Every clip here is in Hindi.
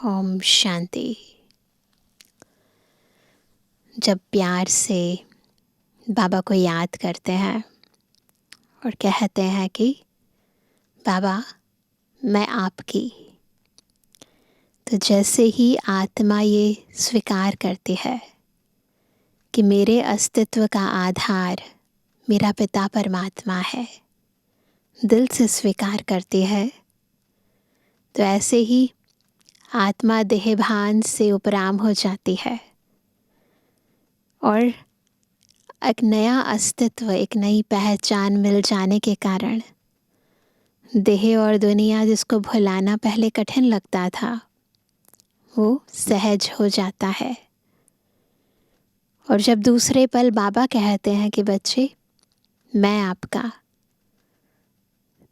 ओम शांति। जब प्यार से बाबा को याद करते हैं और कहते हैं कि बाबा मैं आपकी, तो जैसे ही आत्मा ये स्वीकार करती है कि मेरे अस्तित्व का आधार मेरा पिता परमात्मा है, दिल से स्वीकार करती है, तो ऐसे ही आत्मा देहभान से उपराम हो जाती है और एक नया अस्तित्व, एक नई पहचान मिल जाने के कारण देह और दुनिया जिसको भुलाना पहले कठिन लगता था वो सहज हो जाता है। और जब दूसरे पल बाबा कहते हैं कि बच्चे मैं आपका,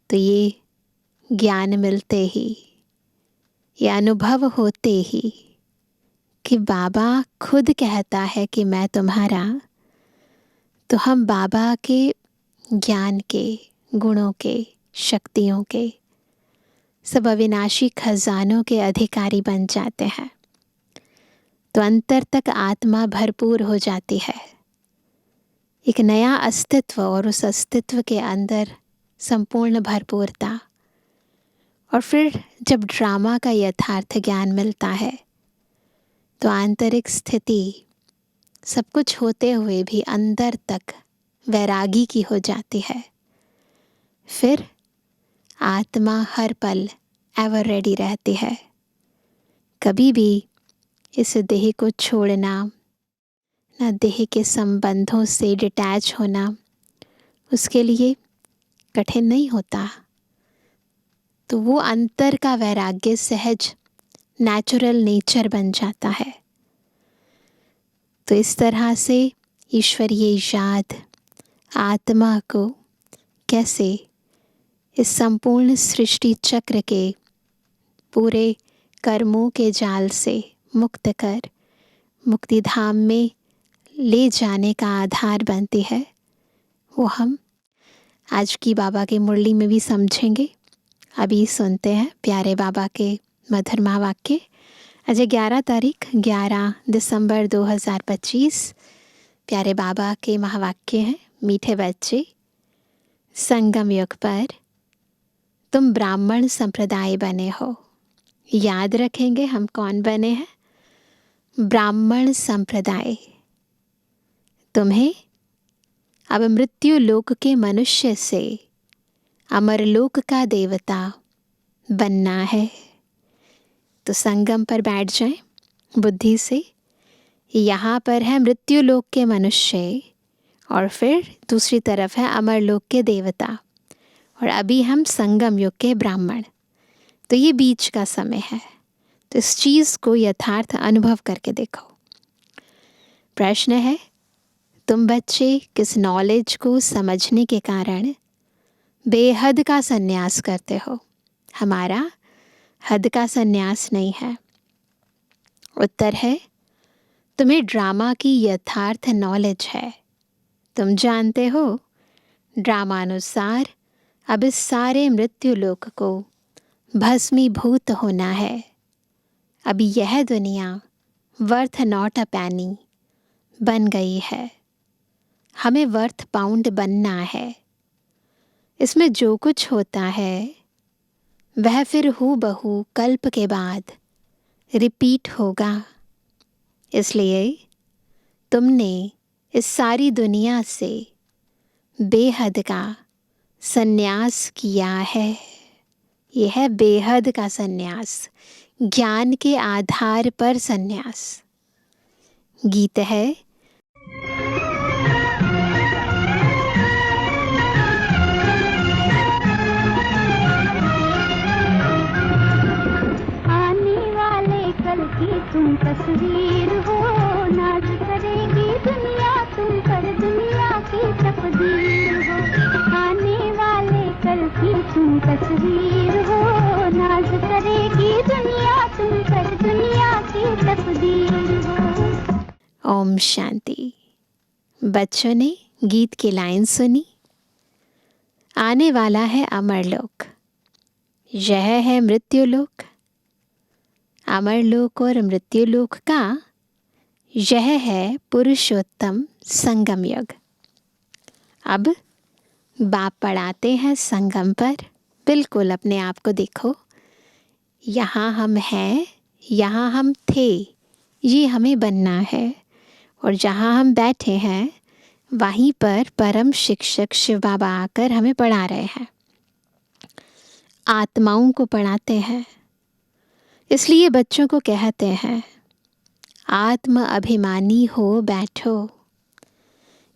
तो ये ज्ञान मिलते ही, ये अनुभव होते ही कि बाबा खुद कहता है कि मैं तुम्हारा, तो हम बाबा के ज्ञान के, गुणों के, शक्तियों के, सब अविनाशी खजानों के अधिकारी बन जाते हैं। तो अंतर तक आत्मा भरपूर हो जाती है, एक नया अस्तित्व, और उस अस्तित्व के अंदर संपूर्ण भरपूरता। और फिर जब ड्रामा का यथार्थ ज्ञान मिलता है तो आंतरिक स्थिति सब कुछ होते हुए भी अंदर तक वैरागी की हो जाती है। फिर आत्मा हर पल एवर रेडी रहती है, कभी भी इस देह को छोड़ना, ना देह के संबंधों से डिटैच होना उसके लिए कठिन नहीं होता। तो वो अंतर का वैराग्य सहज नेचुरल नेचर बन जाता है। तो इस तरह से ईश्वरीय याद आत्मा को कैसे इस संपूर्ण सृष्टि चक्र के पूरे कर्मों के जाल से मुक्त कर मुक्ति धाम में ले जाने का आधार बनती है, वो हम आज की बाबा के मुरली में भी समझेंगे। अभी सुनते हैं प्यारे बाबा के मधुर महावाक्य। आज 11 तारीख 11 दिसंबर 2025। प्यारे बाबा के महावाक्य हैं, मीठे बच्चे, संगम युग पर तुम ब्राह्मण संप्रदाय बने हो। याद रखेंगे हम कौन बने हैं? ब्राह्मण संप्रदाय। तुम्हें अब मृत्यु लोक के मनुष्य से अमर लोक का देवता बनना है। तो संगम पर बैठ जाएं बुद्धि से। यहाँ पर है मृत्यु लोक के मनुष्य और फिर दूसरी तरफ है अमर लोक के देवता, और अभी हम संगम युग के ब्राह्मण। तो ये बीच का समय है। तो इस चीज़ को यथार्थ अनुभव करके देखो। प्रश्न है, तुम बच्चे किस नॉलेज को समझने के कारण बेहद का संन्यास करते हो? हमारा हद का संन्यास नहीं है। उत्तर है, तुम्हें ड्रामा की यथार्थ नॉलेज है। तुम जानते हो ड्रामानुसार अब इस सारे मृत्यु लोक को भस्मीभूत होना है। अब यह दुनिया वर्थ नॉट अ पैनी बन गई है। हमें वर्थ पाउंड बनना है। इसमें जो कुछ होता है वह फिर हूबहू कल्प के बाद रिपीट होगा। इसलिए तुमने इस सारी दुनिया से बेहद का संन्यास किया है। यह है बेहद का संन्यास, ज्ञान के आधार पर संन्यास। गीत है, की तुम तस्वीर हो, नाज करेगी दुनिया तुम पर, दुनिया की तकदीर हो। आने वाले कल की तुम तस्वीर हो, नाज करेगी दुनिया तुम पर, दुनिया की तकदीर हो। ओम शांति। बच्चों ने गीत की लाइन सुनी। आने वाला है अमर लोक, यह है मृत्यु लोक। अमर लोक और मृत्यु लोक का यह है पुरुषोत्तम संगम युग। अब बाप पढ़ाते हैं संगम पर। बिल्कुल अपने आप को देखो, यहाँ हम हैं, यहाँ हम थे, ये हमें बनना है। और जहाँ हम बैठे हैं वहीं पर परम शिक्षक शिव बाबा आकर हमें पढ़ा रहे हैं, आत्माओं को पढ़ाते हैं। इसलिए बच्चों को कहते हैं आत्म अभिमानी हो बैठो।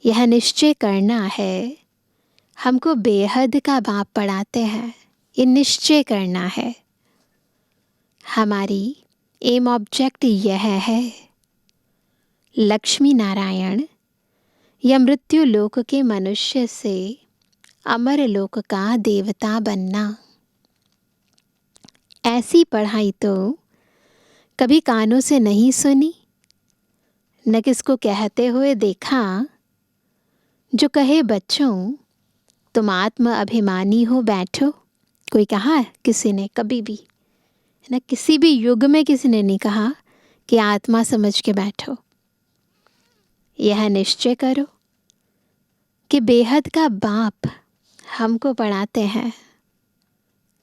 यह निश्चय करना है, हमको बेहद का बाप पढ़ाते हैं, ये निश्चय करना है। हमारी एम ऑब्जेक्ट यह है, लक्ष्मी नारायण या मृत्यु लोक के मनुष्य से अमर लोक का देवता बनना। ऐसी पढ़ाई तो कभी कानों से नहीं सुनी, न किसको कहते हुए देखा, जो कहे बच्चों तुम आत्म अभिमानी हो बैठो। कोई कहा किसी ने कभी भी? न किसी भी युग में किसी ने नहीं कहा कि आत्मा समझ के बैठो। यह निश्चय करो कि बेहद का बाप हमको पढ़ाते हैं।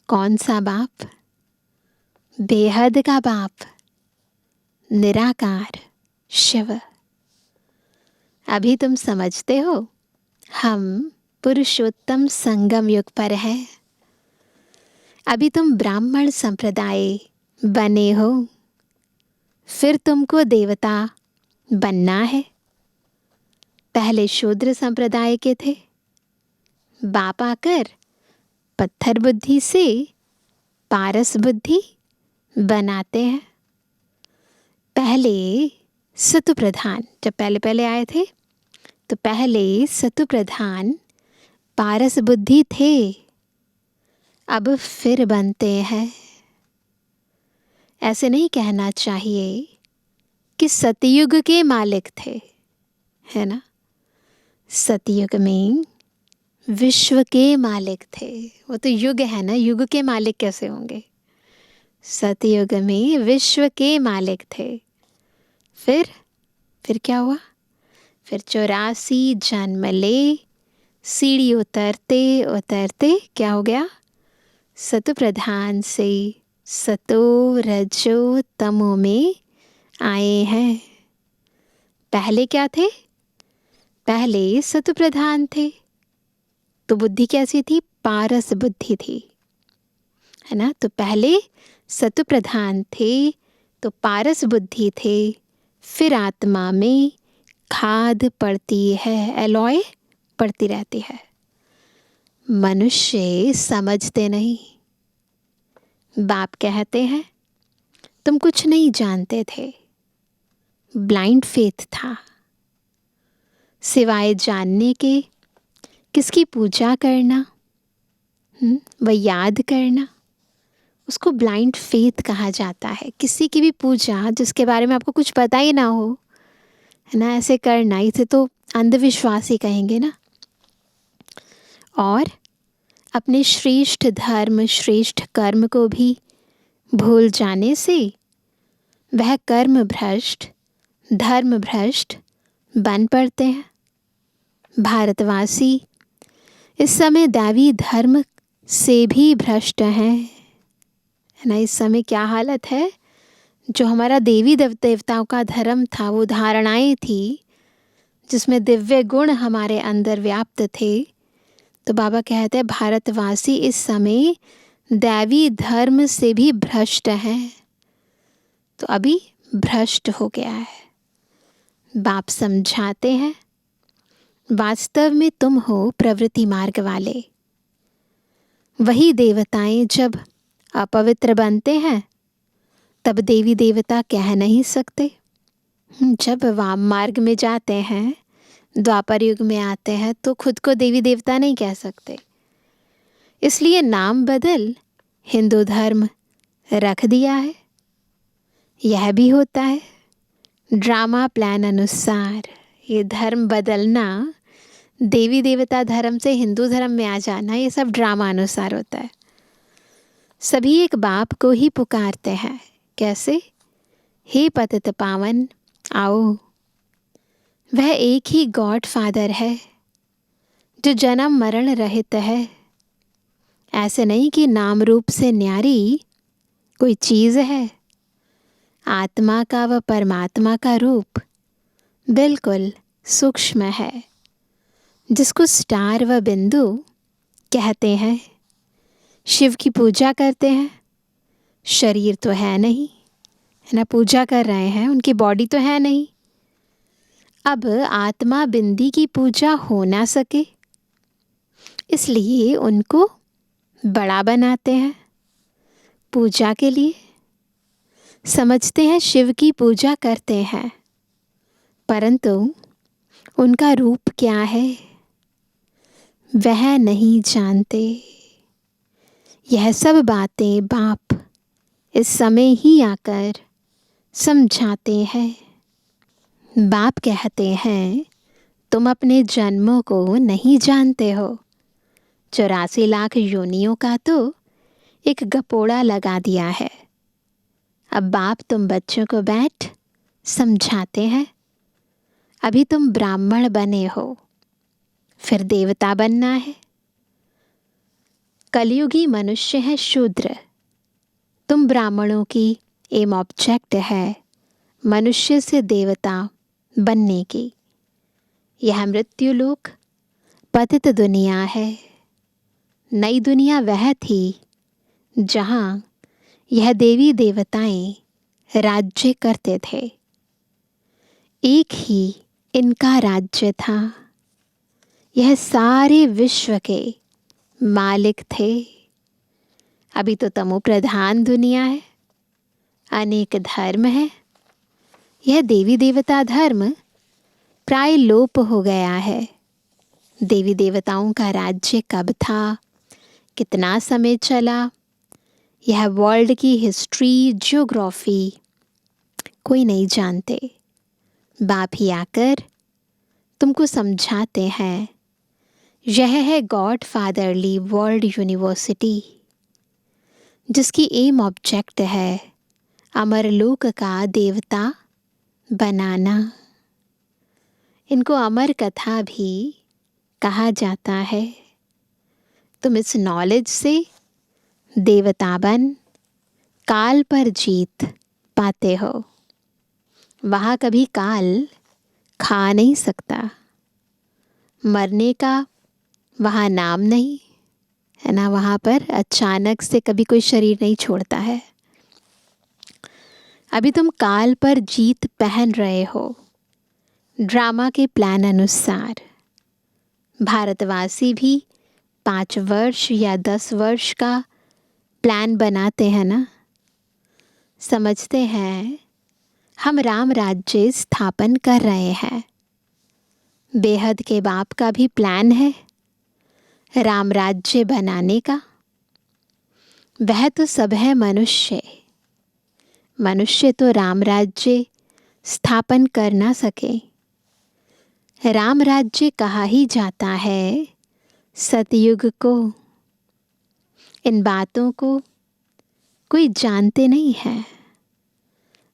कौन सा बाप? बेहद का बाप, निराकार शिव। अभी तुम समझते हो हम पुरुषोत्तम संगम युग पर है। अभी तुम ब्राह्मण संप्रदाय बने हो, फिर तुमको देवता बनना है। पहले शूद्र संप्रदाय के थे, बाप आकर पत्थर बुद्धि से पारस बुद्धि बनाते हैं। पहले सतु प्रधान, जब पहले आए थे तो पहले सतु प्रधान पारस बुद्धि थे, अब फिर बनते हैं। ऐसे नहीं कहना चाहिए कि सतयुग के मालिक थे, है ना। सतयुग में विश्व के मालिक थे। वो तो युग है ना, युग के मालिक कैसे होंगे? सतयुग में विश्व के मालिक थे। फिर क्या हुआ? फिर 84 जन्म ले, सीढ़ी उतरते उतरते क्या हो गया? सतु प्रधान से सतो रजो तमो में आए हैं। पहले क्या थे? पहले सतु प्रधान थे तो बुद्धि कैसी थी? पारस बुद्धि थी, है ना। तो पहले सतु प्रधान थे तो पारस बुद्धि थे। फिर आत्मा में खाद पड़ती है, एलॉय पड़ती रहती है। मनुष्य समझते नहीं। बाप कहते हैं तुम कुछ नहीं जानते थे, ब्लाइंड फेथ था। सिवाय जानने के किसकी पूजा करना, वह याद करना, उसको ब्लाइंड फेथ कहा जाता है। किसी की भी पूजा जिसके बारे में आपको कुछ पता ही ना हो, है ना, ऐसे करना, इसे तो अंधविश्वास ही कहेंगे ना। और अपने श्रेष्ठ धर्म, श्रेष्ठ कर्म को भी भूल जाने से वह कर्म भ्रष्ट, धर्म भ्रष्ट बन पड़ते हैं। भारतवासी इस समय दैवी धर्म से भी भ्रष्ट हैं, है ना। इस समय क्या हालत है? जो हमारा देवी देवताओं का धर्म था, वो धारणाएं थी जिसमें दिव्य गुण हमारे अंदर व्याप्त थे, तो बाबा कहते हैं भारतवासी इस समय दैवी धर्म से भी भ्रष्ट है। तो अभी भ्रष्ट हो गया है। बाप समझाते हैं वास्तव में तुम हो प्रवृत्ति मार्ग वाले। वही देवताएं जब अपवित्र बनते हैं तब देवी देवता कह नहीं सकते। जब वाम मार्ग में जाते हैं, द्वापर युग में आते हैं, तो खुद को देवी देवता नहीं कह सकते। इसलिए नाम बदल हिंदू धर्म रख दिया है। यह भी होता है ड्रामा प्लान अनुसार। ये धर्म बदलना, देवी देवता धर्म से हिंदू धर्म में आ जाना, ये सब ड्रामा अनुसार होता है। सभी एक बाप को ही पुकारते हैं, कैसे? हे पतित पावन, आओ। वह एक ही गॉड फादर है जो जन्म मरण रहित है। ऐसे नहीं कि नाम रूप से न्यारी कोई चीज़ है। आत्मा का व परमात्मा का रूप बिल्कुल सूक्ष्म है, जिसको स्टार व बिंदु कहते हैं। शिव की पूजा करते हैं, शरीर तो है नहीं, है ना, पूजा कर रहे हैं, उनकी बॉडी तो है नहीं। अब आत्मा बिंदी की पूजा हो ना सके, इसलिए उनको बड़ा बनाते हैं पूजा के लिए। समझते हैं शिव की पूजा करते हैं, परंतु उनका रूप क्या है वह नहीं जानते। यह सब बातें बाप इस समय ही आकर समझाते हैं। बाप कहते हैं, तुम अपने जन्मों को नहीं जानते हो। 84 लाख योनियों का तो एक गपोड़ा लगा दिया है। अब बाप तुम बच्चों को बैठ समझाते हैं। अभी तुम ब्राह्मण बने हो, फिर देवता बनना है। कलयुगी मनुष्य है शूद्र। तुम ब्राह्मणों की एम ऑब्जेक्ट है मनुष्य से देवता बनने की। यह मृत्यु लोक पतित दुनिया है। नई दुनिया वह थी जहाँ यह देवी देवताएं राज्य करते थे। एक ही इनका राज्य था। यह सारे विश्व के मालिक थे। अभी तो तमो प्रधान दुनिया है, अनेक धर्म है। यह देवी देवता धर्म प्राय लोप हो गया है। देवी देवताओं का राज्य कब था, कितना समय चला, यह वर्ल्ड की हिस्ट्री, ज्योग्राफी कोई नहीं जानते। बाप ही आकर तुमको समझाते हैं। यह है गॉड फादरली वर्ल्ड यूनिवर्सिटी, जिसकी एम ऑब्जेक्ट है अमरलोक का देवता बनाना। इनको अमर कथा भी कहा जाता है। तुम इस नॉलेज से देवता बन काल पर जीत पाते हो। वहाँ कभी काल खा नहीं सकता। मरने का वहाँ नाम नहीं है ना। वहाँ पर अचानक से कभी कोई शरीर नहीं छोड़ता है। अभी तुम काल पर जीत पहन रहे हो। ड्रामा के प्लान अनुसार भारतवासी भी 5 वर्ष या 10 वर्ष का प्लान बनाते हैं ना। समझते हैं हम राम राज्य स्थापन कर रहे हैं। बेहद के बाप का भी प्लान है राम राज्य बनाने का। वह तो सब है मनुष्य। मनुष्य तो राम राज्य स्थापन कर ना सके। राम राज्य कहा ही जाता है सतयुग को। इन बातों को कोई जानते नहीं है।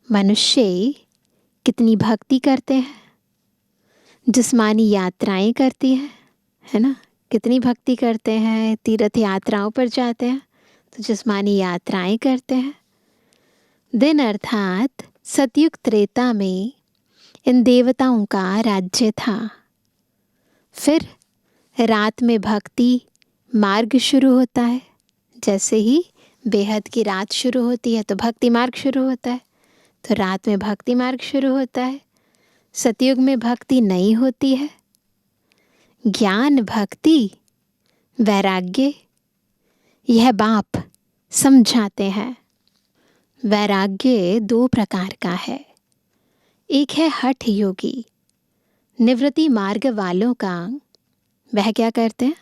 मनुष्य कितनी भक्ति करते हैं, जिस्मानी यात्राएं करती हैं, है ना। कितनी भक्ति करते हैं, तीर्थ यात्राओं पर जाते हैं तो जिस्मानी यात्राएं करते हैं। दिन अर्थात सतयुग त्रेता में इन देवताओं का राज्य था। फिर रात में भक्ति मार्ग शुरू होता है। जैसे ही बेहद की रात शुरू होती है तो भक्ति मार्ग शुरू होता है। तो रात में भक्ति मार्ग शुरू होता है। सतयुग में भक्ति नहीं होती है। ज्ञान, भक्ति, वैराग्य, यह बाप समझाते हैं। वैराग्य 2 प्रकार का है। एक है हठ योगी, निवृत्ति मार्ग वालों का। वह क्या करते हैं?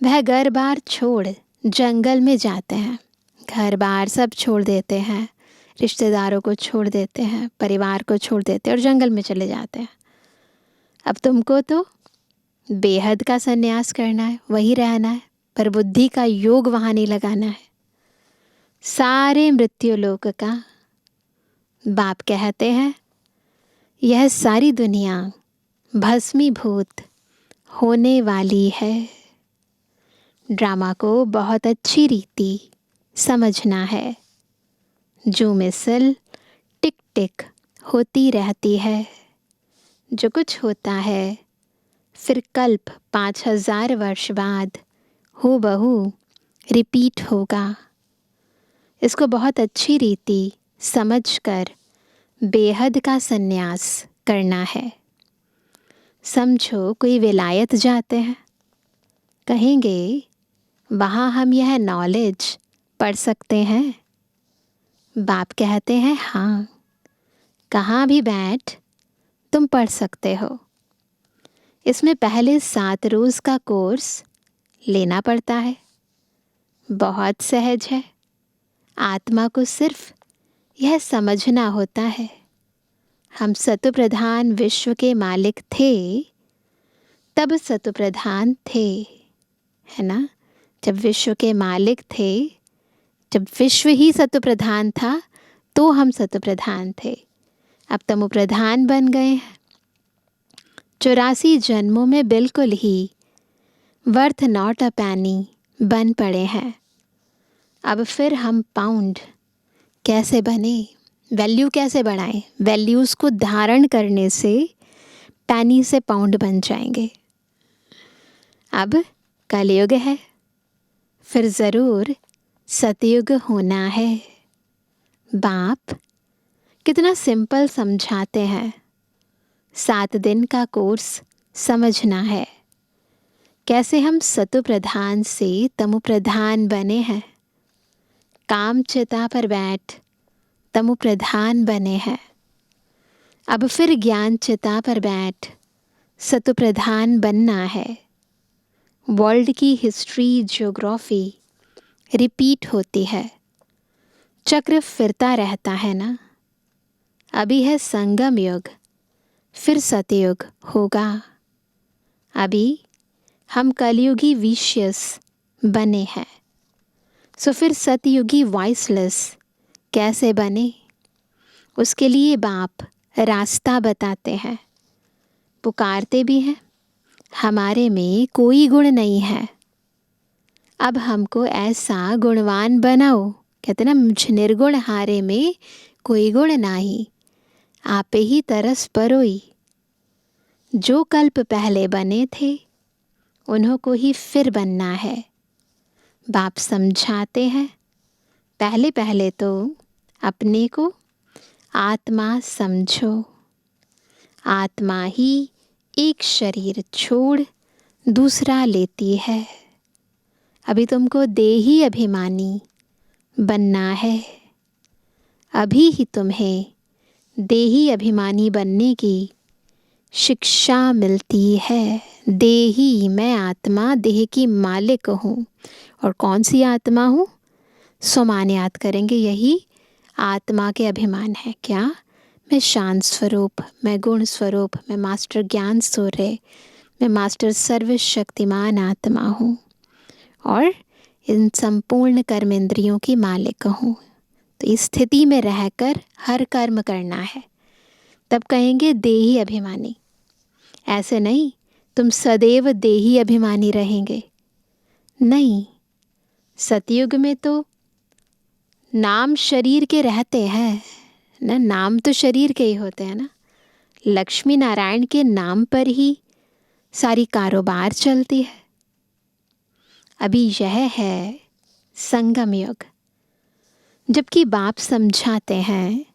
वह घर बार छोड़ जंगल में जाते हैं। घर बार सब छोड़ देते हैं, रिश्तेदारों को छोड़ देते हैं, परिवार को छोड़ देते हैं और जंगल में चले जाते हैं। अब तुमको तो बेहद का संन्यास करना है, वहीं रहना है, पर बुद्धि का योग वहाँ नहीं लगाना है। सारे मृत्यु लोक का बाप कहते हैं यह सारी दुनिया भस्मीभूत होने वाली है। ड्रामा को बहुत अच्छी रीति समझना है। जो मिसल टिक टिक होती रहती है, जो कुछ होता है फिर कल्प 5000 वर्ष बाद हूबहू रिपीट होगा। इसको बहुत अच्छी रीति समझकर बेहद का संन्यास करना है। समझो कोई विलायत जाते हैं, कहेंगे वहाँ हम यह नॉलेज पढ़ सकते हैं। बाप कहते हैं हाँ, कहाँ भी बैठ तुम पढ़ सकते हो। इसमें पहले 7 रोज़ का कोर्स लेना पड़ता है। बहुत सहज है। आत्मा को सिर्फ यह समझना होता है हम सत्व प्रधान विश्व के मालिक थे, तब सत्व प्रधान थे, है ना। जब विश्व के मालिक थे, जब विश्व ही सत्व प्रधान था तो हम सत्व प्रधान थे। अब तमो प्रधान बन गए हैं। 84 जन्मों में बिल्कुल ही वर्थ नॉट अ पैनी बन पड़े हैं। अब फिर हम पाउंड कैसे बने, वैल्यू कैसे बढ़ाएं। वैल्यूज़ को धारण करने से पैनी से पाउंड बन जाएंगे। अब कलयुग है, फिर ज़रूर सतयुग होना है। बाप कितना सिंपल समझाते हैं। 7 दिन का कोर्स समझना है। कैसे हम सत्व प्रधान से तमो प्रधान बने हैं। काम चिता पर बैठ तमो प्रधान बने हैं। अब फिर ज्ञान चिता पर बैठ सत्व प्रधान बनना है। वर्ल्ड की हिस्ट्री ज्योग्राफी रिपीट होती है, चक्र फिरता रहता है ना। अभी है संगम युग, फिर सतयुग होगा। अभी हम कलयुगी विशियस बने हैं, सो फिर सतयुगी वॉइसलेस कैसे बने। उसके लिए बाप रास्ता बताते हैं, पुकारते भी हैं। हमारे में कोई गुण नहीं है, अब हमको ऐसा गुणवान बनाओ। कहते ना, मुझ निर्गुण हारे में कोई गुण नाही, आपे ही तरस परोई। जो कल्प पहले बने थे उन्हों को ही फिर बनना है। बाप समझाते हैं पहले पहले तो अपने को आत्मा समझो। आत्मा ही एक शरीर छोड़ दूसरा लेती है। अभी तुमको देही अभिमानी बनना है। अभी ही तुम्हें देही अभिमानी बनने की शिक्षा मिलती है। देही, मैं आत्मा देह की मालिक हूँ। और कौन सी आत्मा हूँ, स्वमान याद करेंगे। यही आत्मा के अभिमान है। क्या? मैं शांत स्वरूप, मैं गुण स्वरूप, मैं मास्टर ज्ञान सूर्य, मैं मास्टर सर्वशक्तिमान आत्मा हूँ और इन संपूर्ण कर्मेंद्रियों की मालिक हूँ। तो इस स्थिति में रहकर हर कर्म करना है। तब कहेंगे देही अभिमानी। ऐसे नहीं तुम सदैव देही अभिमानी रहेंगे, नहीं। सतयुग में तो नाम शरीर के रहते हैं ना, नाम तो शरीर के ही होते हैं ना। लक्ष्मी नारायण के नाम पर ही सारी कारोबार चलती है। अभी यह है संगम युग। जबकि बाप समझाते हैं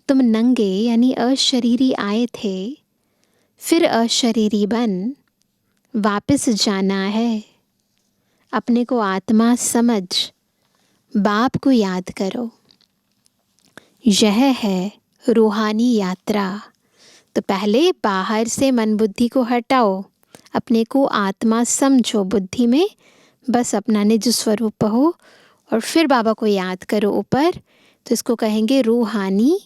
तुम नंगे यानी अशरीरी आए थे, फिर अशरीरी बन वापस जाना है। अपने को आत्मा समझ बाप को याद करो। यह है रूहानी यात्रा। तो पहले बाहर से मन बुद्धि को हटाओ, अपने को आत्मा समझो। बुद्धि में बस अपना निज स्वरूप हो और फिर बाबा को याद करो ऊपर। तो इसको कहेंगे रूहानी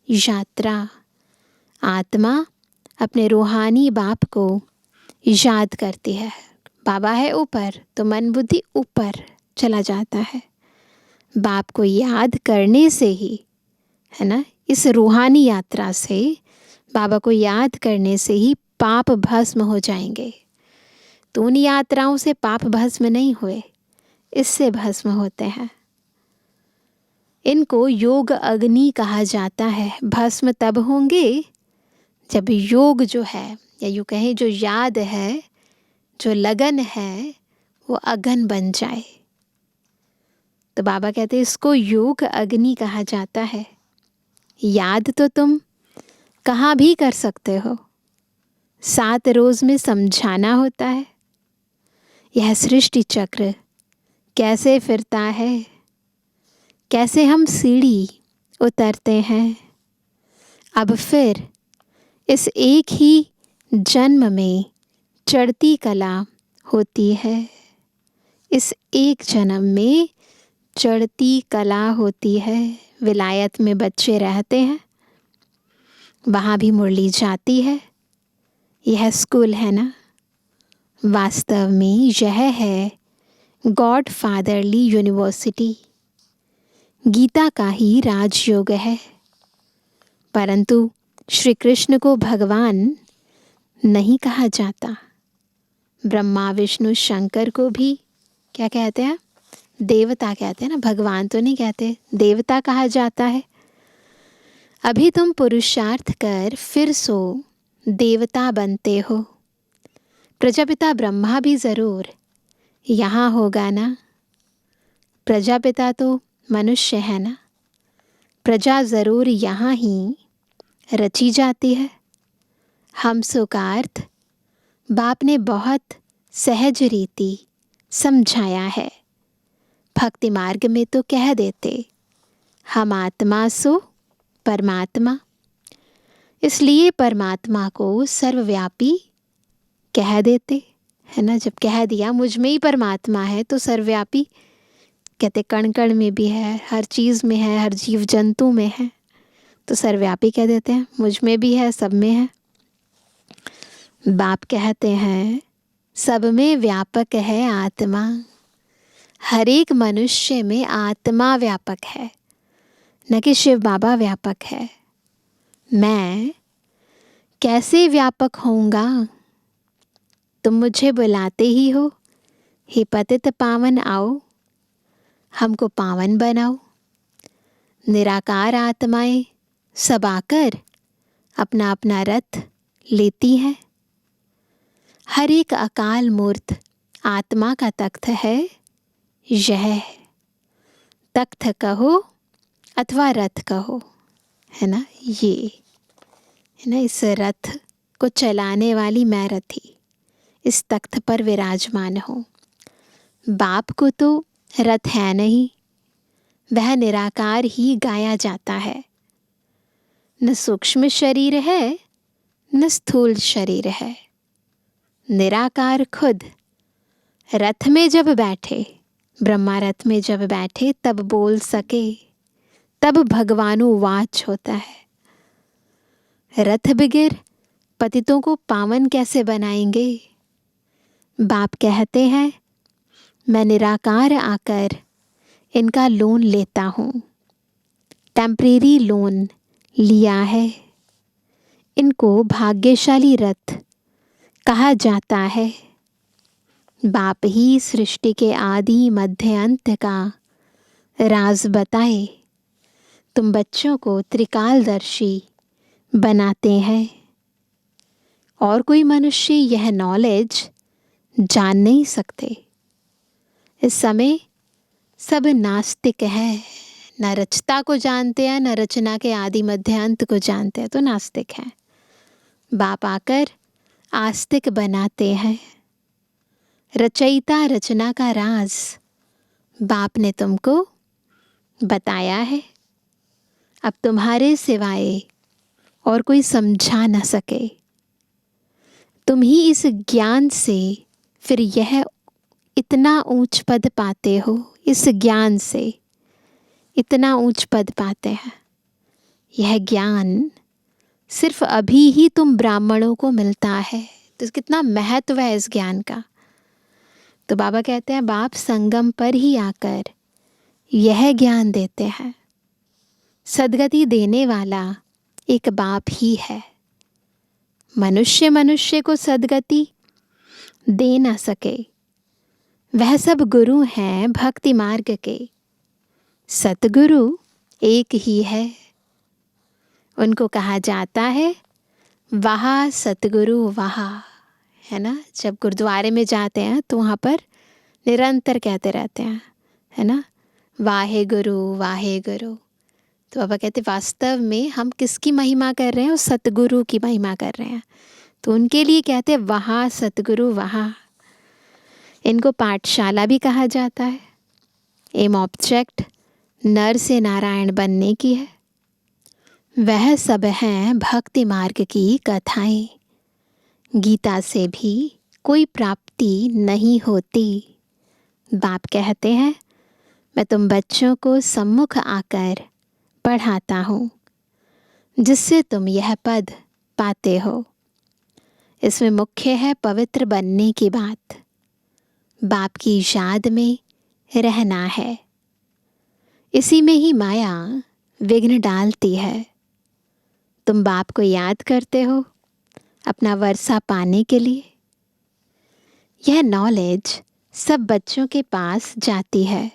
यात्रा। आत्मा अपने रूहानी बाप को याद करती है। बाबा है ऊपर तो मन बुद्धि ऊपर चला जाता है। बाप को याद करने से ही है ना। इस रूहानी यात्रा से, बाबा को याद करने से ही पाप भस्म हो जाएंगे। तो उन यात्राओं से पाप भस्म नहीं हुए, इससे भस्म होते हैं। इनको योग अग्नि कहा जाता है। भस्म तब होंगे जब योग जो है, या यूँ कहें जो याद है, जो लगन है, वो अगन बन जाए। तो बाबा कहते हैं इसको योग अग्नि कहा जाता है। याद तो तुम कहाँ भी कर सकते हो, 7 रोज़ में समझाना होता है। यह सृष्टि चक्र कैसे फिरता है, कैसे हम सीढ़ी उतरते हैं। अब फिर इस एक ही जन्म में चढ़ती कला होती है। इस एक जन्म में चढ़ती कला होती है। विलायत में बच्चे रहते हैं, वहाँ भी मुरली जाती है। यह स्कूल है ना। वास्तव में यह है गॉड फादरली यूनिवर्सिटी। गीता का ही राजयोग है। परंतु श्री कृष्ण को भगवान नहीं कहा जाता। ब्रह्मा विष्णु शंकर को भी क्या कहते हैं? देवता कहते हैं ना। भगवान तो नहीं कहते, देवता कहा जाता है। अभी तुम पुरुषार्थ कर फिर सो देवता बनते हो। प्रजापिता ब्रह्मा भी ज़रूर यहाँ होगा ना। प्रजापिता तो मनुष्य है ना। प्रजा ज़रूर यहाँ ही रची जाती है। हमसो का अर्थ बाप ने बहुत सहज रीति समझाया है। भक्ति मार्ग में तो कह देते हम आत्मा सो परमात्मा। इसलिए परमात्मा को सर्वव्यापी कह देते है ना। जब कह दिया मुझ में ही परमात्मा है तो सर्वव्यापी कहते, कण कण में भी है, हर चीज़ में है, हर जीव जंतु में है, तो सर्वव्यापी कह देते हैं। मुझ में भी है, सब में है। बाप कहते हैं सब में व्यापक है आत्मा। हर एक मनुष्य में आत्मा व्यापक है, न कि शिव बाबा व्यापक है। मैं कैसे व्यापक होऊंगा? तुम मुझे बुलाते ही हो, हे पतित पावन आओ, हमको पावन बनाओ। निराकार आत्माएं सब आकर अपना अपना रथ लेती हैं। हर एक अकाल मूर्त आत्मा का तख्त है। यह तख्त कहो अथवा रथ कहो, है ना। ये है ना, इस रथ को चलाने वाली मैं रथी इस तख्त पर विराजमान हूँ। बाप को तो रथ है नहीं, वह निराकार ही गाया जाता है। न सूक्ष्म शरीर है न स्थूल शरीर है। निराकार खुद रथ में जब बैठे, ब्रह्मा रथ में जब बैठे तब बोल सके, तब भगवानुवाच होता है। रथ बिगिर पतितों को पावन कैसे बनाएंगे? बाप कहते हैं मैं निराकार आकर इनका लोन लेता हूँ। टेम्परेरी लोन लिया है। इनको भाग्यशाली रथ कहा जाता है। बाप ही सृष्टि के आदि मध्य अंत का राज बताए। तुम बच्चों को त्रिकालदर्शी बनाते हैं। और कोई मनुष्य यह नॉलेज जान नहीं सकते। इस समय सब नास्तिक है। न रचता को जानते हैं, न रचना के आदि मध्य अंत को जानते हैं, तो नास्तिक हैं। बाप आकर आस्तिक बनाते हैं। रचयिता रचना का राज बाप ने तुमको बताया है। अब तुम्हारे सिवाय और कोई समझा न सके। तुम ही इस ज्ञान से फिर यह इतना ऊंच पद पाते हो। इस ज्ञान से इतना ऊंच पद पाते हैं। यह ज्ञान सिर्फ अभी ही तुम ब्राह्मणों को मिलता है। तो कितना महत्व है इस ज्ञान का। तो बाबा कहते हैं बाप संगम पर ही आकर यह ज्ञान देते हैं। सद्गति देने वाला एक बाप ही है। मनुष्य मनुष्य को सद्गति दे ना सके। वह सब गुरु हैं भक्ति मार्ग के, सतगुरु एक ही है। उनको कहा जाता है वहा सतगुरु वहा, है ना। जब गुरुद्वारे में जाते हैं तो वहाँ पर निरंतर कहते रहते हैं, है ना, वाहे गुरु वाहे गुरु। तो बाबा कहते वास्तव में हम किसकी महिमा कर रहे हैं? उस सतगुरु की महिमा कर रहे हैं। तो उनके लिए कहते हैं वहाँ सतगुरु वहाँ। इनको पाठशाला भी कहा जाता है। एम ऑब्जेक्ट नर से नारायण बनने की है। वह सब हैं भक्ति मार्ग की कथाएं। गीता से भी कोई प्राप्ति नहीं होती। बाप कहते हैं मैं तुम बच्चों को सम्मुख आकर पढ़ाता हूँ, जिससे तुम यह पद पाते हो। इसमें मुख्य है पवित्र बनने की बात। बाप की याद में रहना है। इसी में ही माया विघ्न डालती है। तुम बाप को याद करते हो अपना वर्षा पाने के लिए। यह नॉलेज सब बच्चों के पास जाती है।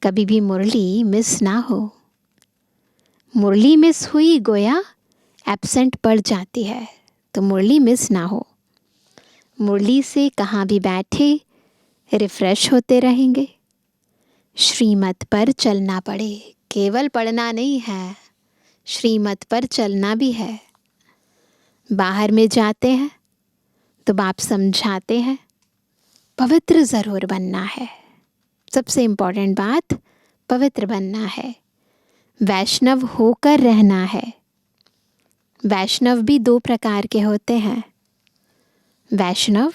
कभी भी मुरली मिस ना हो। मुरली मिस हुई गोया एब्सेंट पड़ जाती है, तो मुरली मिस ना हो। मुरली से कहाँ भी बैठे रिफ्रेश होते रहेंगे। श्रीमत पर चलना पड़े, केवल पढ़ना नहीं है, श्रीमत पर चलना भी है। बाहर में जाते हैं तो बाप समझाते हैं पवित्र ज़रूर बनना है। सबसे इम्पोर्टेंट बात पवित्र बनना है। वैष्णव होकर रहना है। वैष्णव भी दो प्रकार के होते हैं। वैष्णव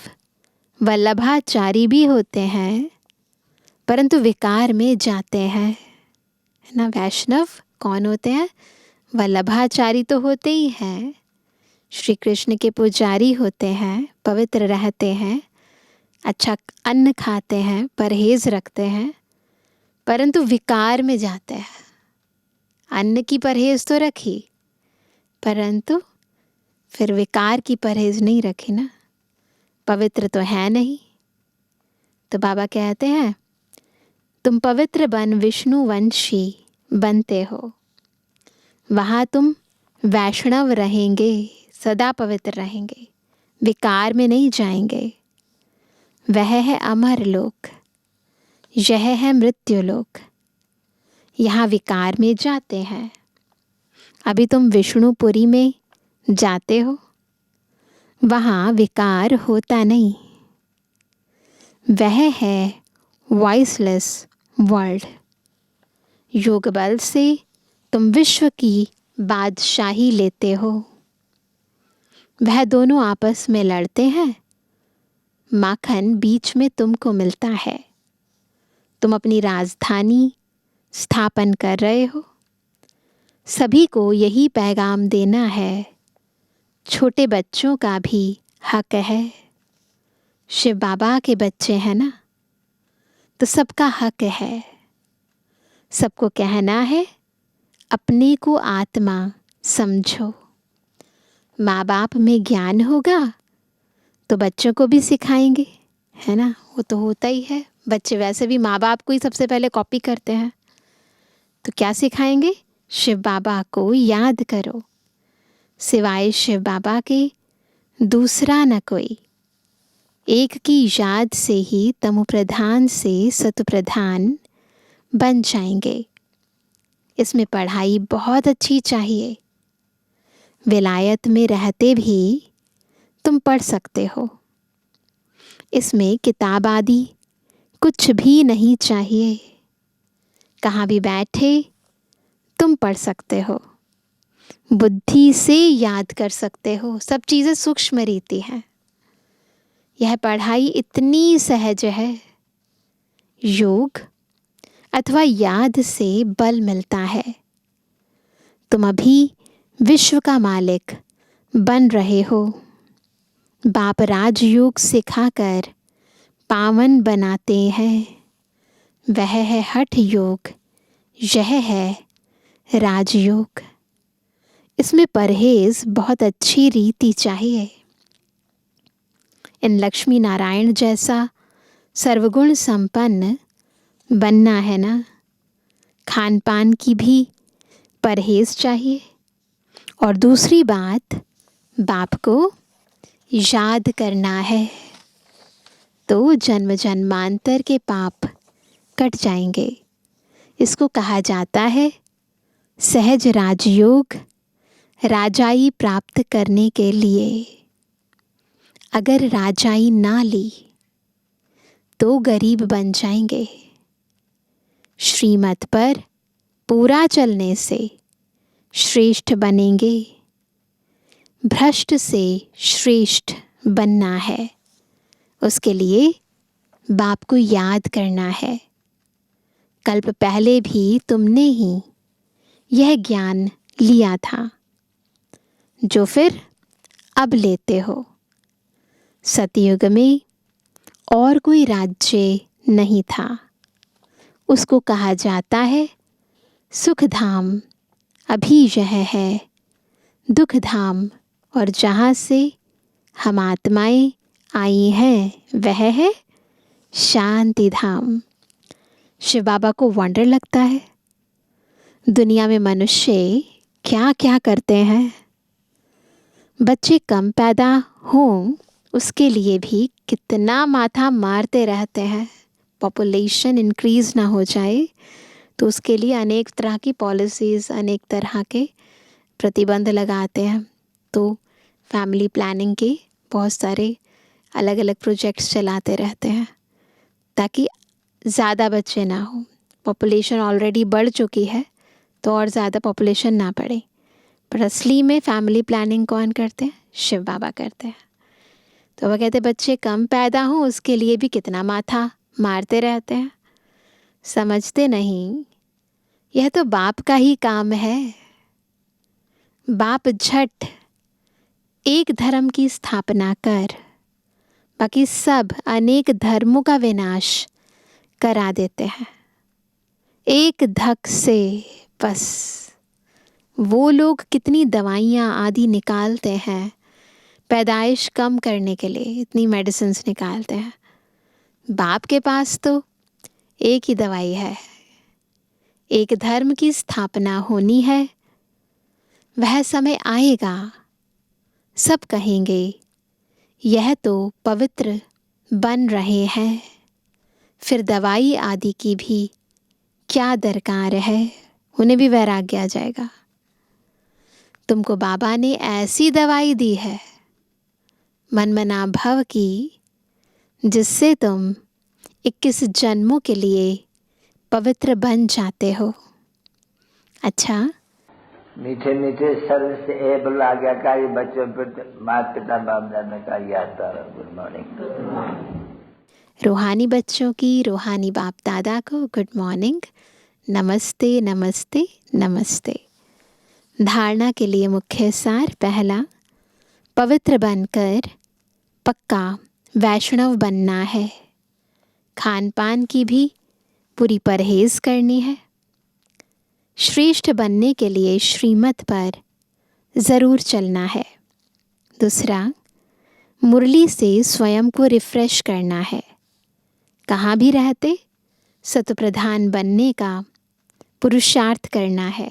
वल्लभाचारी भी होते हैं, परंतु विकार में जाते हैं, है ना। वैष्णव कौन होते हैं? वल्लभाचारी तो होते ही हैं, श्री कृष्ण के पुजारी होते हैं, पवित्र रहते हैं, अच्छा अन्न खाते हैं, परहेज रखते हैं, परंतु विकार में जाते हैं। अन्न की परहेज तो रखी, परंतु फिर विकार की परहेज नहीं रखी ना, पवित्र तो है नहीं। तो बाबा कहते हैं तुम पवित्र बन विष्णु वंशी बनते हो। वहाँ तुम वैष्णव रहेंगे, सदा पवित्र रहेंगे, विकार में नहीं जाएंगे। वह है अमर लोक, यह है मृत्यु लोक। यहाँ विकार में जाते हैं। अभी तुम विष्णुपुरी में जाते हो, वहाँ विकार होता नहीं। वह है वॉइसलेस वर्ल्ड। योग बल से तुम विश्व की बादशाही लेते हो। वह दोनों आपस में लड़ते हैं, माखन बीच में तुमको मिलता है। तुम अपनी राजधानी स्थापन कर रहे हो। सभी को यही पैगाम देना है। छोटे बच्चों का भी हक है। शिव बाबा के बच्चे हैं ना, तो सबका हक है। सबको कहना है अपने को आत्मा समझो। माँ बाप में ज्ञान होगा तो बच्चों को भी सिखाएंगे, है ना। वो तो होता ही है। बच्चे वैसे भी माँ बाप को ही सबसे पहले कॉपी करते हैं। तो क्या सिखाएंगे? शिव बाबा को याद करो। सिवाय शिव बाबा के दूसरा न कोई। एक की याद से ही तमो प्रधान से सतु प्रधान बन जाएंगे। इसमें पढ़ाई बहुत अच्छी चाहिए। विलायत में रहते भी तुम पढ़ सकते हो। इसमें किताब आदि कुछ भी नहीं चाहिए। कहाँ भी बैठे तुम पढ़ सकते हो, बुद्धि से याद कर सकते हो। सब चीज़ें सूक्ष्म रीति हैं। यह पढ़ाई इतनी सहज है। योग अथवा याद से बल मिलता है। तुम अभी विश्व का मालिक बन रहे हो। बाप राजयोग सिखाकर पावन बनाते हैं। वह है हठ योग, यह है राजयोग। इसमें परहेज बहुत अच्छी रीति चाहिए। इन लक्ष्मी नारायण जैसा सर्वगुण संपन्न बनना है ना, खान पान की भी परहेज चाहिए। और दूसरी बात, बाप को याद करना है तो जन्म जन्मांतर के पाप कट जाएंगे। इसको कहा जाता है सहज राजयोग। राजाई प्राप्त करने के लिए अगर राजाई ना ली तो गरीब बन जाएंगे। श्रीमत पर पूरा चलने से श्रेष्ठ बनेंगे। भ्रष्ट से श्रेष्ठ बनना है, उसके लिए बाप को याद करना है। कल्प पहले भी तुमने ही यह ज्ञान लिया था जो फिर अब लेते हो। सतयुग में और कोई राज्य नहीं था। उसको कहा जाता है सुख धाम। अभी यह है दुख धाम, और जहाँ से हम आत्माएं आई हैं वह है शांति धाम। शिव बाबा को वंडर लगता है दुनिया में मनुष्य क्या क्या करते हैं। बच्चे कम पैदा हों उसके लिए भी कितना माथा मारते रहते हैं। पॉपुलेशन इंक्रीज़ ना हो जाए तो उसके लिए अनेक तरह की पॉलिसीज़, अनेक तरह के प्रतिबंध लगाते हैं। तो फैमिली प्लानिंग के बहुत सारे अलग अलग प्रोजेक्ट्स चलाते रहते हैं ताकि ज़्यादा बच्चे ना हो। पॉपुलेशन ऑलरेडी बढ़ चुकी है तो और ज़्यादा पॉपुलेशन ना बढ़े। पर असली में फैमिली प्लानिंग कौन करते हैं? शिव बाबा करते हैं। तो वह कहते बच्चे कम पैदा हों उसके लिए भी कितना माथा मारते रहते हैं। समझते नहीं, यह तो बाप का ही काम है। बाप झट एक धर्म की स्थापना कर बाकी सब अनेक धर्मों का विनाश करा देते हैं एक धक से। बस वो लोग कितनी दवाइयाँ आदि निकालते हैं पैदाइश कम करने के लिए, इतनी मेडिसिन्स निकालते हैं। बाप के पास तो एक ही दवाई है। एक धर्म की स्थापना होनी है, वह समय आएगा सब कहेंगे यह तो पवित्र बन रहे हैं, फिर दवाई आदि की भी क्या दरकार है। उन्हें भी वैराग्य आ जाएगा। तुमको बाबा ने ऐसी दवाई दी है मनमना भव की, जिससे तुम 21 जन्मों के लिए पवित्र बन जाते हो। अच्छा, मीठे मीठे स्वर से एबल आज्ञाकारी बच्चों पर माता पिता बाप दादा का याद। Good morning. रूहानी बच्चों की रूहानी बाप दादा को गुड मॉर्निंग, नमस्ते नमस्ते नमस्ते। धारणा के लिए मुख्य सार, पहला, पवित्र बनकर पक्का वैष्णव बनना है। खान पान की भी पूरी परहेज करनी है। श्रेष्ठ बनने के लिए श्रीमत पर ज़रूर चलना है। दूसरा, मुरली से स्वयं को रिफ्रेश करना है। कहाँ भी रहते सतप्रधान बनने का पुरुषार्थ करना है।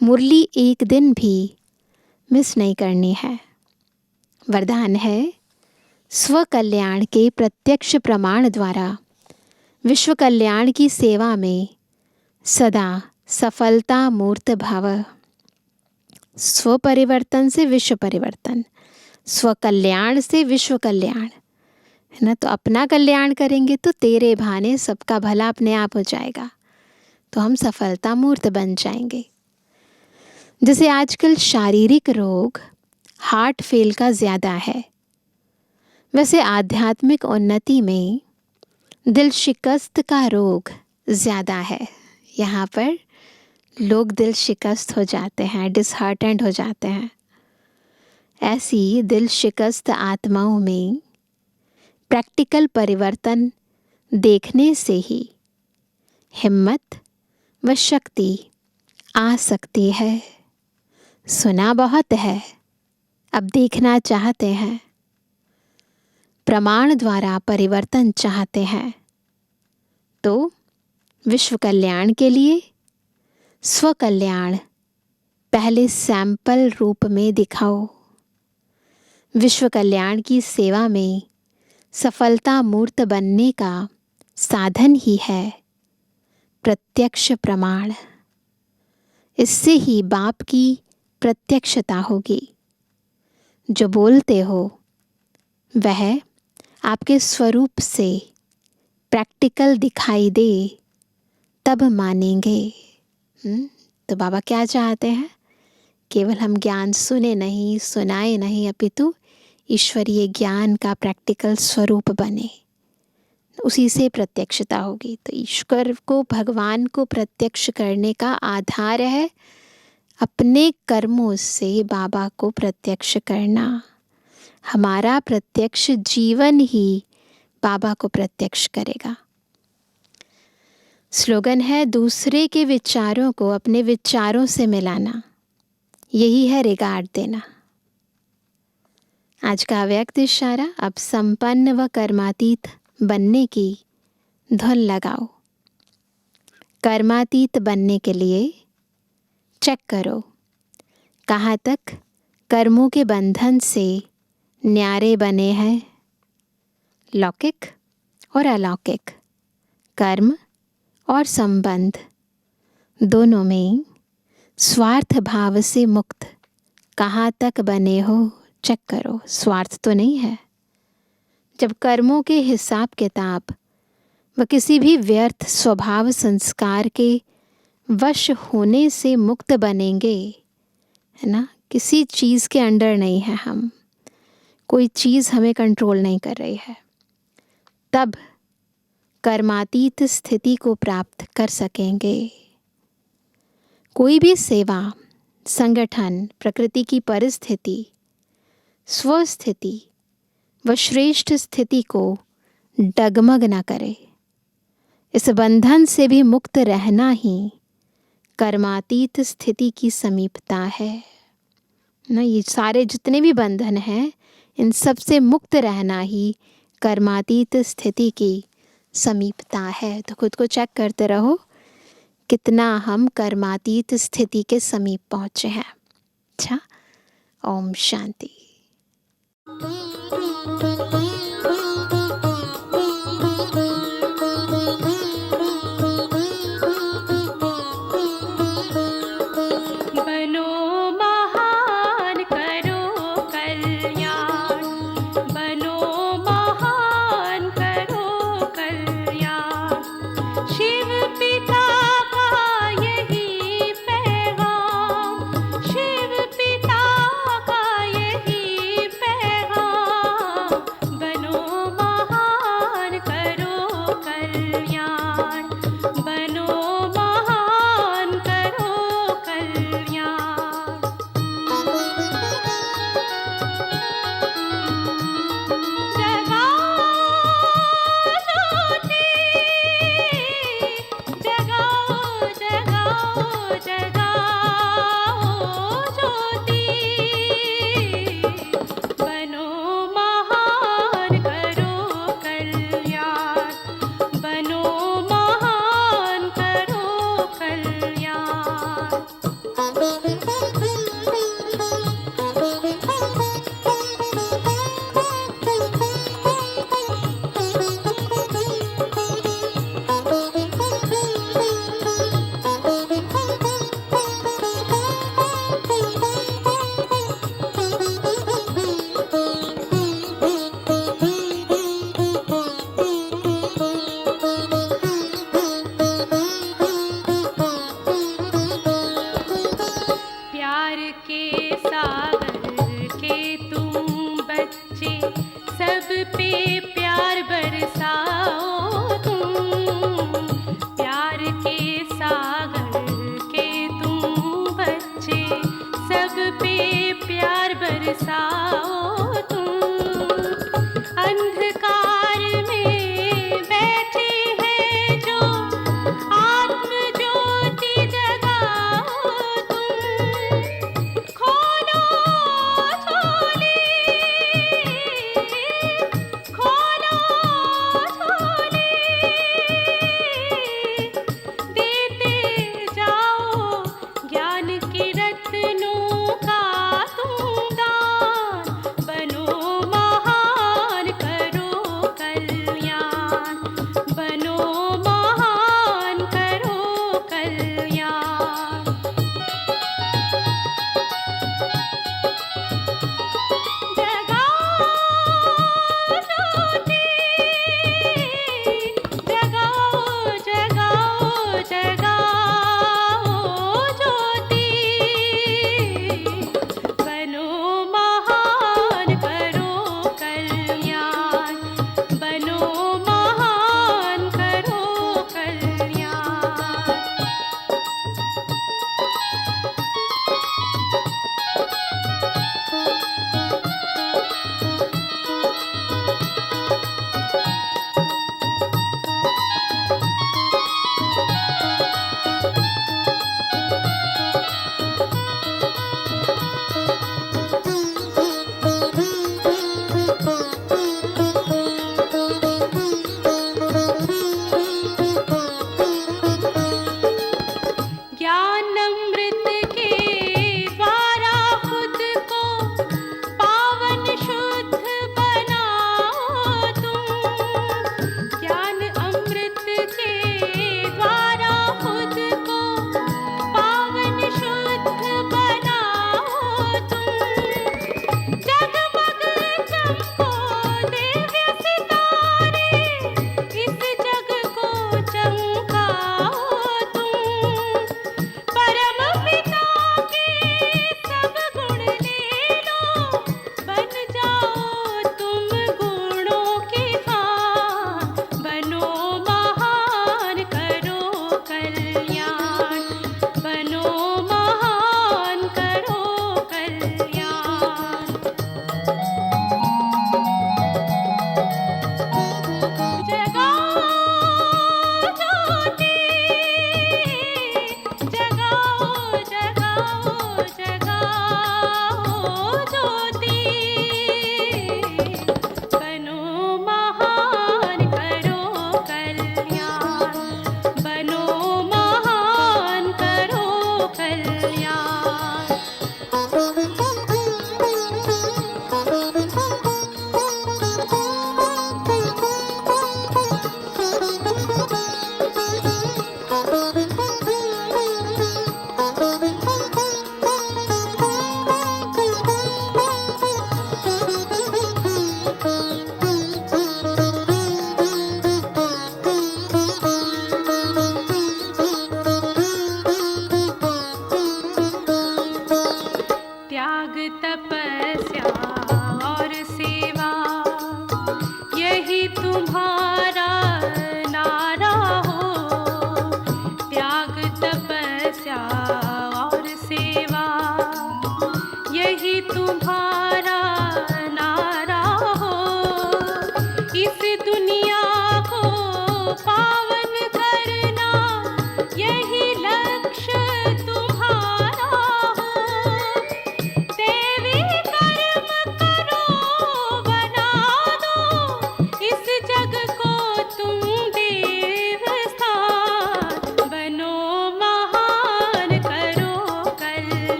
मुरली एक दिन भी मिस नहीं करनी है। वरदान है स्व कल्याण के प्रत्यक्ष प्रमाण द्वारा विश्व कल्याण की सेवा में सदा सफलता मूर्त भव। स्व परिवर्तन से विश्व परिवर्तन, स्व कल्याण से विश्व कल्याण, है ना। तो अपना कल्याण करेंगे तो तेरे भाने सबका भला अपने आप हो जाएगा, तो हम सफलता मूर्त बन जाएंगे। जैसे आजकल शारीरिक रोग हार्ट फेल का ज़्यादा है, वैसे आध्यात्मिक उन्नति में दिल शिकस्त का रोग ज़्यादा है। यहाँ पर लोग दिल शिकस्त हो जाते हैं, डिसहार्टेंड हो जाते हैं। ऐसी दिल शिकस्त आत्माओं में प्रैक्टिकल परिवर्तन देखने से ही हिम्मत व शक्ति आ सकती है। सुना बहुत है, अब देखना चाहते हैं। प्रमाण द्वारा परिवर्तन चाहते हैं, तो विश्व कल्याण के लिए स्व कल्याण पहले सैंपल रूप में दिखाओ। विश्व कल्याण की सेवा में सफलता मूर्त बनने का साधन ही है प्रत्यक्ष प्रमाण। इससे ही बाप की प्रत्यक्षता होगी। जो बोलते हो वह आपके स्वरूप से प्रैक्टिकल दिखाई दे, तब मानेंगे। तो बाबा क्या चाहते हैं? केवल हम ज्ञान सुने नहीं, सुनाए नहीं, अपितु ईश्वरीय ज्ञान का प्रैक्टिकल स्वरूप बने। उसी से प्रत्यक्षता होगी। तो ईश्वर को, भगवान को प्रत्यक्ष करने का आधार है अपने कर्मों से बाबा को प्रत्यक्ष करना। हमारा प्रत्यक्ष जीवन ही बाबा को प्रत्यक्ष करेगा। स्लोगन है, दूसरे के विचारों को अपने विचारों से मिलाना, यही है रिगार्ड देना। आज का व्यक्त इशारा, अब संपन्न व कर्मातीत बनने की धुन लगाओ। कर्मातीत बनने के लिए चेक करो कहाँ तक कर्मों के बंधन से न्यारे बने हैं। लौकिक और अलौकिक, कर्म और संबंध, दोनों में स्वार्थ भाव से मुक्त कहाँ तक बने हो चेक करो। स्वार्थ तो नहीं है। जब कर्मों के हिसाब किताब व किसी भी व्यर्थ स्वभाव संस्कार के वश होने से मुक्त बनेंगे, है ना, किसी चीज़ के अंडर नहीं है हम, कोई चीज़ हमें कंट्रोल नहीं कर रही है, तब कर्मातीत स्थिति को प्राप्त कर सकेंगे। कोई भी सेवा, संगठन, प्रकृति की परिस्थिति, स्वस्थिति व श्रेष्ठ स्थिति को डगमग न करे। इस बंधन से भी मुक्त रहना ही कर्मातीत स्थिति की समीपता है ना। ये सारे जितने भी बंधन हैं, इन सब से मुक्त रहना ही कर्मातीत स्थिति की समीपता है। तो खुद को चेक करते रहो कितना हम कर्मातीत स्थिति के समीप पहुँचे हैं। अच्छा, ओम शांति।